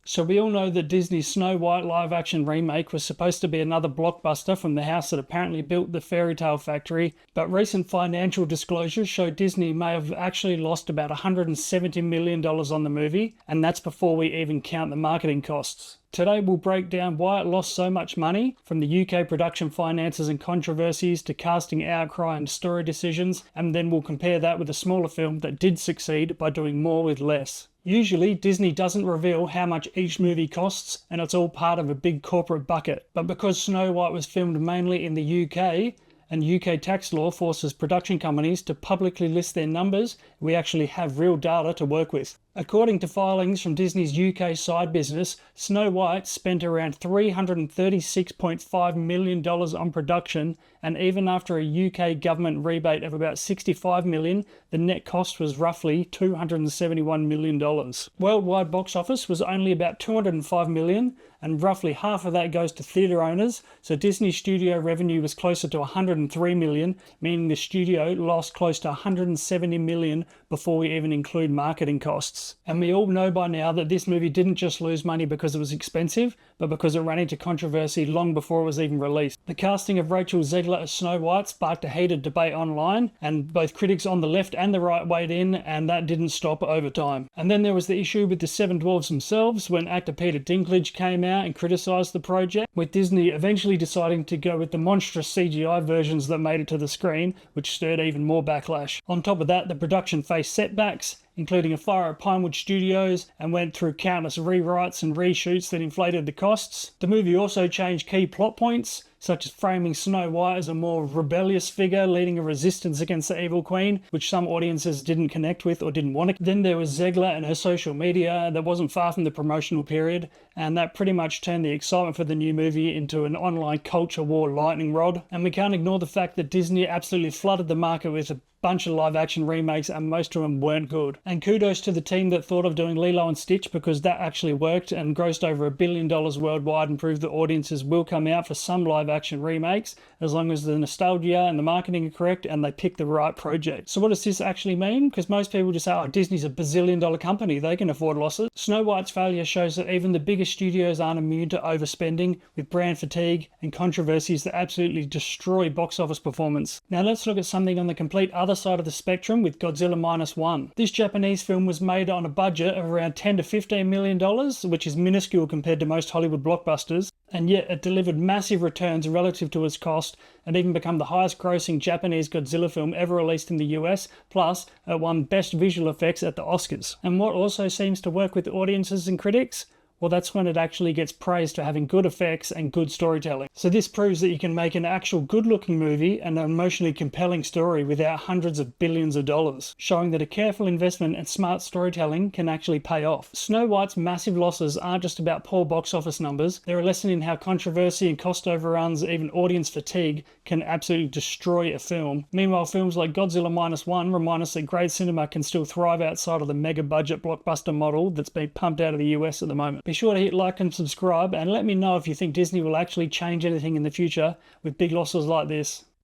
So we all know that Disney's Snow White live-action remake was supposed to be another blockbuster from the house that apparently built the fairy tale factory, but recent financial disclosures show Disney may have actually lost about $170 million on the movie, and that's before we even count the marketing costs. Today we'll break down why it lost so much money, from the UK production finances and controversies to casting outcry and story decisions, and then we'll compare that with a smaller film that did succeed by doing more with less. Usually, Disney doesn't reveal how much each movie costs, and it's all part of a big corporate bucket. But because Snow White was filmed mainly in the UK, and UK tax law forces production companies to publicly list their numbers, we actually have real data to work with. According to filings from Disney's UK side business, Snow White spent around $336.5 million on production, and even after a UK government rebate of about $65 million, the net cost was roughly $271 million. Worldwide box office was only about $205 million, and roughly half of that goes to theatre owners, so Disney studio revenue was closer to $103 million, meaning the studio lost close to $170 million before we even include marketing costs. And we all know by now that this movie didn't just lose money because it was expensive, but because it ran into controversy long before it was even released. The casting of Rachel Zegler as Snow White sparked a heated debate online, and both critics on the left and the right weighed in, and that didn't stop over time. And then there was the issue with the Seven Dwarfs themselves, when actor Peter Dinklage came out and criticised the project, with Disney eventually deciding to go with the monstrous CGI versions that made it to the screen, which stirred even more backlash. On top of that, the production faced setbacks, including a fire at Pinewood Studios, and went through countless rewrites and reshoots that inflated the costs. The movie also changed key plot points, such as framing Snow White as a more rebellious figure leading a resistance against the evil queen, which some audiences didn't connect with or didn't want to. Then there was Zegler and her social media that wasn't far from the promotional period, and that pretty much turned the excitement for the new movie into an online culture war lightning rod. And we can't ignore the fact that Disney absolutely flooded the market with a bunch of live-action remakes, and most of them weren't good. And kudos to the team that thought of doing Lilo and Stitch, because that actually worked and grossed over $1 billion worldwide and proved that audiences will come out for some live-action remakes, as long as the nostalgia and the marketing are correct and they pick the right project. So what does this actually mean? Because most people just say, oh, Disney's a bazillion-dollar company, they can afford losses. Snow White's failure shows that even the biggest studios aren't immune to overspending, with brand fatigue and controversies that absolutely destroy box office performance. Now let's look at something on the complete other side of the spectrum with Godzilla Minus One. This Japanese film was made on a budget of around $10 to $15 million, which is minuscule compared to most Hollywood blockbusters, and yet it delivered massive returns relative to its cost and even become the highest grossing Japanese Godzilla film ever released in the US, plus it won Best Visual Effects at the Oscars. And what also seems to work with audiences and critics? Well, that's when it actually gets praised for having good effects and good storytelling. So this proves that you can make an actual good-looking movie and an emotionally compelling story without hundreds of billions of dollars, showing that a careful investment and smart storytelling can actually pay off. Snow White's massive losses aren't just about poor box office numbers, they're a lesson in how controversy and cost overruns, even audience fatigue, can absolutely destroy a film. Meanwhile, films like Godzilla Minus One remind us that great cinema can still thrive outside of the mega-budget blockbuster model that's being pumped out of the US at the moment. Be sure to hit like and subscribe, and let me know if you think Disney will actually change anything in the future with big losses like this.